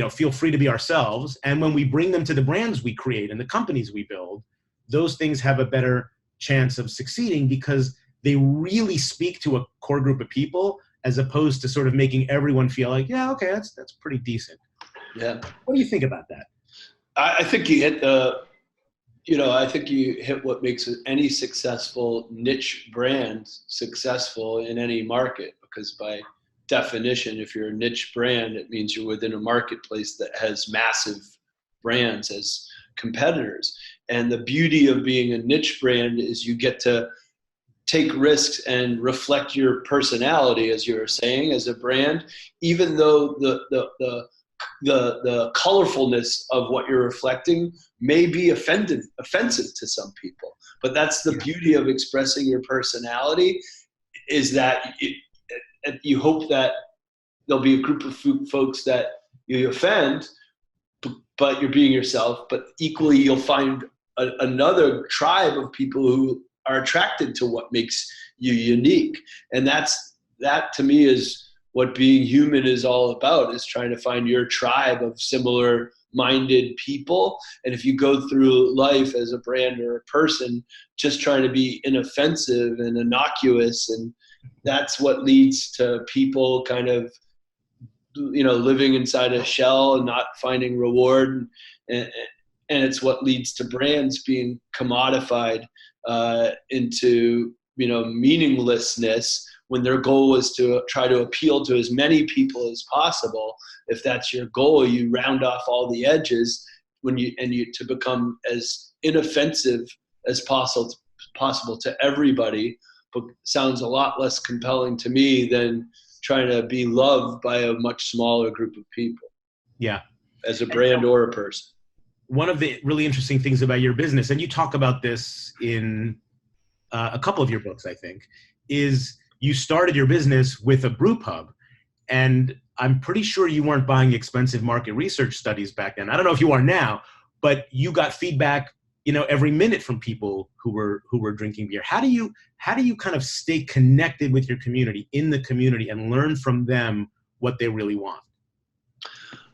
S3: feel free to be ourselves, and when we bring them to the brands we create and the companies we build, those things have a better chance of succeeding because they really speak to a core group of people as opposed to sort of making everyone feel like, yeah, okay, that's pretty decent.
S2: Yeah.
S3: What do you think about that?
S2: I think you hit I think you hit what makes any successful niche brand successful in any market, because by definition, if you're a niche brand, it means you're within a marketplace that has massive brands as competitors. And the beauty of being a niche brand is you get to take risks and reflect your personality, as you were saying, as a brand, even though the colorfulness of what you're reflecting may be offensive to some people. But that's the beauty of expressing your personality, is that you hope that there'll be a group of folks that you offend, but you're being yourself. But equally, you'll find another tribe of people who are attracted to what makes you unique. And that to me is what being human is all about, is trying to find your tribe of similar minded people. And if you go through life as a brand or a person just trying to be inoffensive and innocuous, and that's what leads to people kind of living inside a shell and not finding reward, and it's what leads to brands being commodified into meaninglessness, when their goal is to try to appeal to as many people as possible. If that's your goal, you round off all the edges to become as inoffensive as possible to everybody. But sounds a lot less compelling to me than trying to be loved by a much smaller group of people.
S3: Yeah.
S2: As a brand or a person.
S3: One of the really interesting things about your business, and you talk about this in a couple of your books, I think, is you started your business with a brew pub. And I'm pretty sure you weren't buying expensive market research studies back then. I don't know if you are now, but you got feedback, every minute from people who were drinking beer. How do you kind of stay connected with your community, in the community, and learn from them what they really want?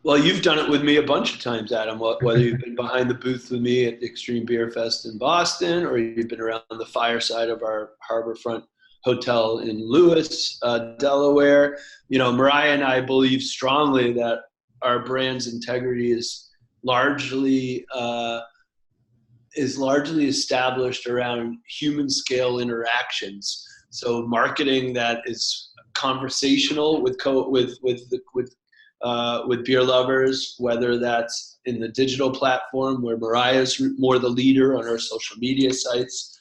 S2: Well, you've done it with me a bunch of times, Adam, whether you've been behind the booth with me at the Extreme Beer Fest in Boston, or you've been around the fireside of our Harborfront Hotel in Lewis, Delaware. Mariah and I believe strongly that our brand's integrity is largely established around human scale interactions. So marketing that is conversational with beer lovers, whether that's in the digital platform where Mariah's more the leader on her social media sites,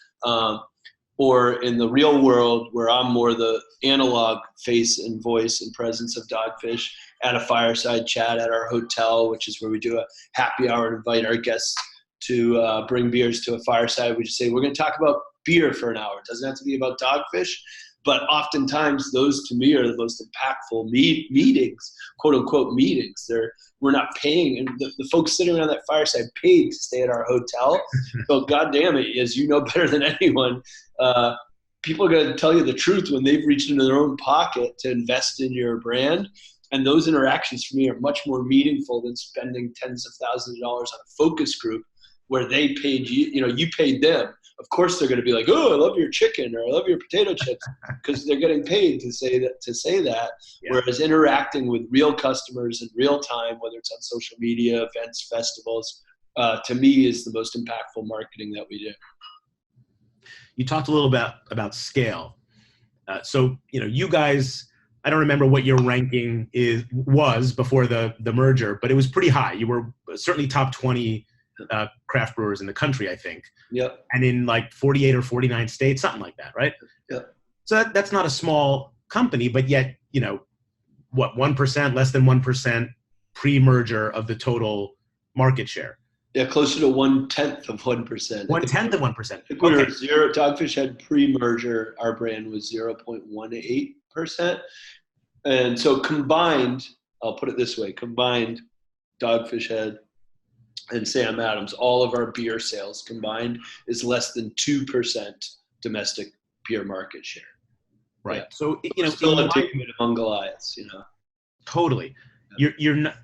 S2: or in the real world where I'm more the analog face and voice and presence of Dogfish at a fireside chat at our hotel, which is where we do a happy hour and invite our guests to bring beers to a fireside. We just say, we're going to talk about beer for an hour. It doesn't have to be about Dogfish. But oftentimes those to me are the most impactful meetings, quote unquote meetings. We're not paying, and the folks sitting around that fireside paid to stay at our hotel. So God damn it, as you know better than anyone, people are going to tell you the truth when they've reached into their own pocket to invest in your brand. And those interactions for me are much more meaningful than spending tens of thousands of dollars on a focus group, where they paid you, you paid them. Of course, they're going to be like, "Oh, I love your chicken," or "I love your potato chips," because they're getting paid to say that.
S3: Yeah.
S2: Whereas interacting with real customers in real time, whether it's on social media, events, festivals, to me is the most impactful marketing that we do.
S3: You talked a little about scale. So you guys, I don't remember what your ranking was before the merger, but it was pretty high. You were certainly top 20 craft brewers in the country, I think.
S2: Yep.
S3: And in like 48 or 49 states, something like that, right?
S2: Yep.
S3: So that's not a small company, but yet, what, 1%, less than 1% pre-merger of the total market share.
S2: Yeah, closer to 1/10 of 1%.
S3: 1/10 of 1%.
S2: We were zero. Dogfish Head pre-merger, our brand was 0.18%. And so combined, I'll put it this way, combined Dogfish Head and Sam Adams, all of our beer sales combined is less than 2% domestic beer market share.
S3: Right.
S2: Yeah.
S3: So,
S2: still a David among Goliaths,
S3: Totally.
S2: Yeah.
S3: You're not,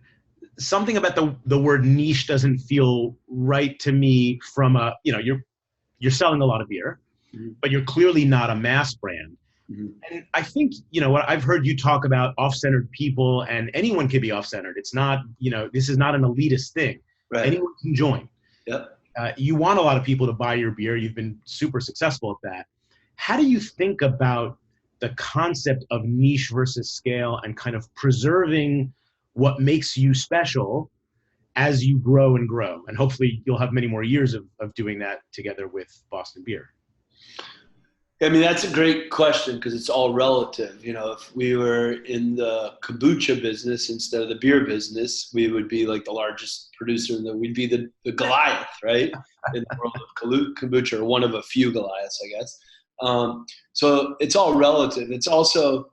S3: something about the word niche doesn't feel right to me from you're selling a lot of beer,
S2: mm-hmm.
S3: but you're clearly not a mass brand.
S2: Mm-hmm.
S3: And I think, what I've heard you talk about off-centered people, and anyone can be off-centered. It's not, this is not an elitist thing.
S2: Right.
S3: Anyone can join.
S2: Yep.
S3: You want a lot of people to buy your beer. You've been super successful at that. How do you think about the concept of niche versus scale and kind of preserving what makes you special as you grow and grow? And hopefully you'll have many more years of doing that together with Boston Beer.
S2: I mean, that's a great question because it's all relative. If we were in the kombucha business instead of the beer business, we would be like the largest producer. We'd be the Goliath, right? In the world of kombucha, or one of a few Goliaths, I guess. So it's all relative. It's also,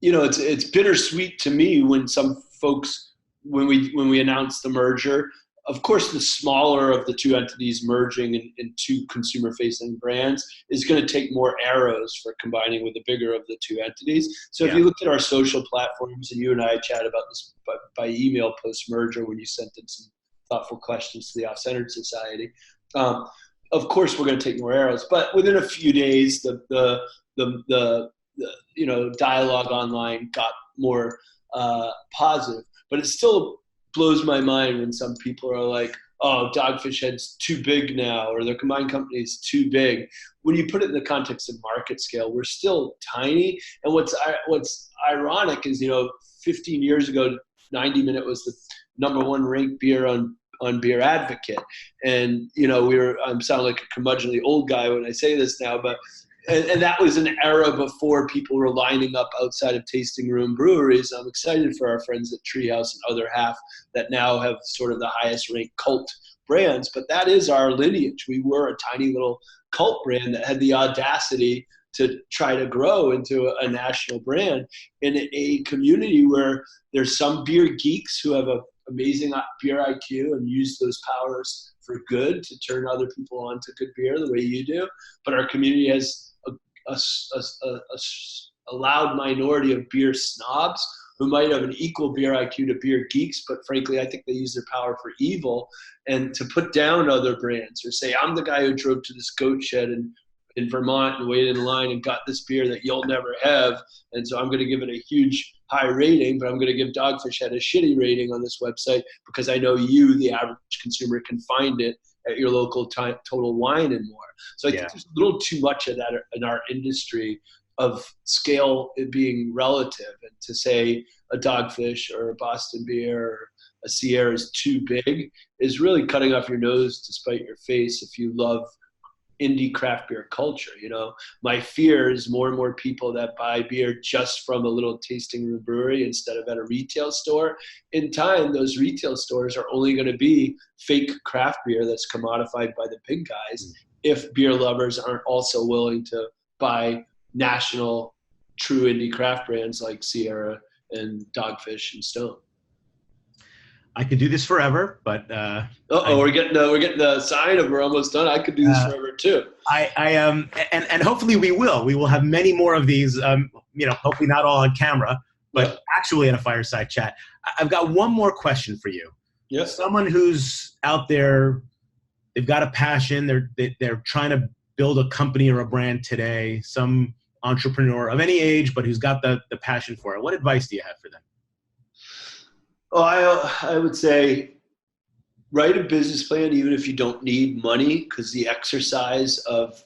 S2: it's bittersweet to me when some folks, when we announced the merger. Of course, the smaller of the two entities merging into consumer-facing brands is going to take more arrows for combining with the bigger of the two entities. So if you looked at our social platforms, and you and I chat about this by email post-merger when you sent in some thoughtful questions to the Off-Centered Society, of course we're going to take more arrows. But within a few days, the dialogue online got more positive. But it still blows my mind when some people are like, "Oh, Dogfish Head's too big now," or "their combined company is too big." When you put it in the context of market scale, we're still tiny. And what's ironic is, 15 years ago, 90 Minute was the #1 ranked beer on Beer Advocate, and I'm sounding like a curmudgeonly old guy when I say this now, but. And that was an era before people were lining up outside of tasting room breweries. I'm excited for our friends at Treehouse and Other Half that now have sort of the highest ranked cult brands. But that is our lineage. We were a tiny little cult brand that had the audacity to try to grow into a national brand in a community where there's some beer geeks who have an amazing beer IQ and use those powers for good to turn other people on to good beer the way you do. But our community has a loud minority of beer snobs who might have an equal beer IQ to beer geeks, but frankly, I think they use their power for evil and to put down other brands or say, "I'm the guy who drove to this goat shed in Vermont and waited in line and got this beer that you'll never have. And so I'm going to give it a huge high rating, but I'm going to give Dogfish Head a shitty rating on this website because I know you, the average consumer, can find it at your local Total Wine and more." So I think there's a little too much of that in our industry of scale being relative, and to say a Dogfish or a Boston Beer or a Sierra is too big is really cutting off your nose to spite your face if you love indie craft beer culture. My fear is more and more people that buy beer just from a little tasting room brewery instead of at a retail store. In time, those retail stores are only going to be fake craft beer that's commodified by the big guys if beer lovers aren't also willing to buy national true indie craft brands like Sierra and Dogfish and Stone.
S3: I could do this forever, but
S2: we're getting the sign of we're almost done. I could do this forever too.
S3: And hopefully we will. We will have many more of these. Hopefully not all on camera, but actually in a fireside chat. I've got one more question for you.
S2: Yes.
S3: Someone who's out there they've got a passion. They're trying to build a company or a brand today. Some entrepreneur of any age, but who's got the passion for it. What advice do you have for them?
S2: Well, I would say write a business plan, even if you don't need money, because the exercise of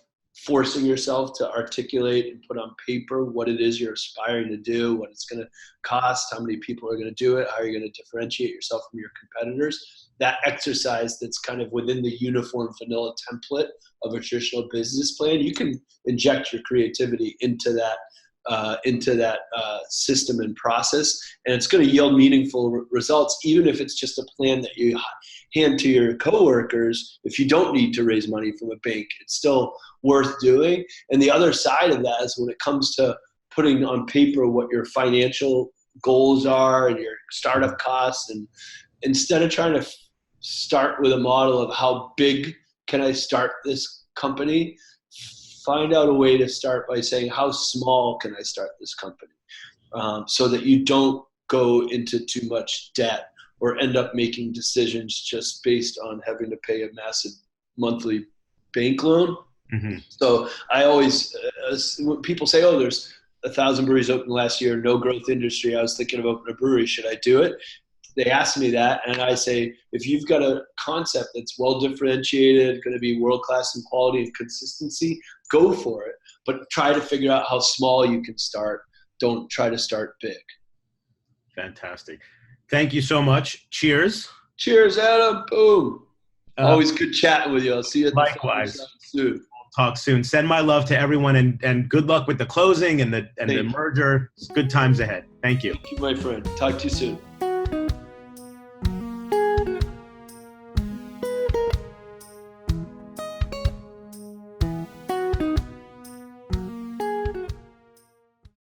S2: forcing yourself to articulate and put on paper what it is you're aspiring to do, what it's going to cost, how many people are going to do it, how you're going to differentiate yourself from your competitors. That exercise that's kind of within the uniform vanilla template of a traditional business plan, you can inject your creativity into that system and process, and it's going to yield meaningful results, even if it's just a plan that you hand to your coworkers. If you don't need to raise money from a bank, it's still worth doing. And the other side of that is when it comes to putting on paper what your financial goals are and your startup costs, and instead of trying to start with a model of how big can I start this company, find out a way to start by saying, how small can I start this company? So that you don't go into too much debt or end up making decisions just based on having to pay a massive monthly bank loan.
S3: Mm-hmm.
S2: So I always, when people say, oh, there's 1,000 breweries open last year, no growth industry, I was thinking of opening a brewery, should I do it? They ask me that, and I say, if you've got a concept that's well differentiated, going to be world-class in quality and consistency, go for it. But try to figure out how small you can start. Don't try to start big.
S3: Fantastic. Thank you so much. Cheers.
S2: Cheers, Adam. Boom. Always good chatting with you. I'll see you at the
S3: likewise.
S2: soon.
S3: We'll talk soon. Send my love to everyone, and good luck with the closing and the merger. It's good times ahead. Thank you.
S2: Thank you, my friend. Talk to you soon.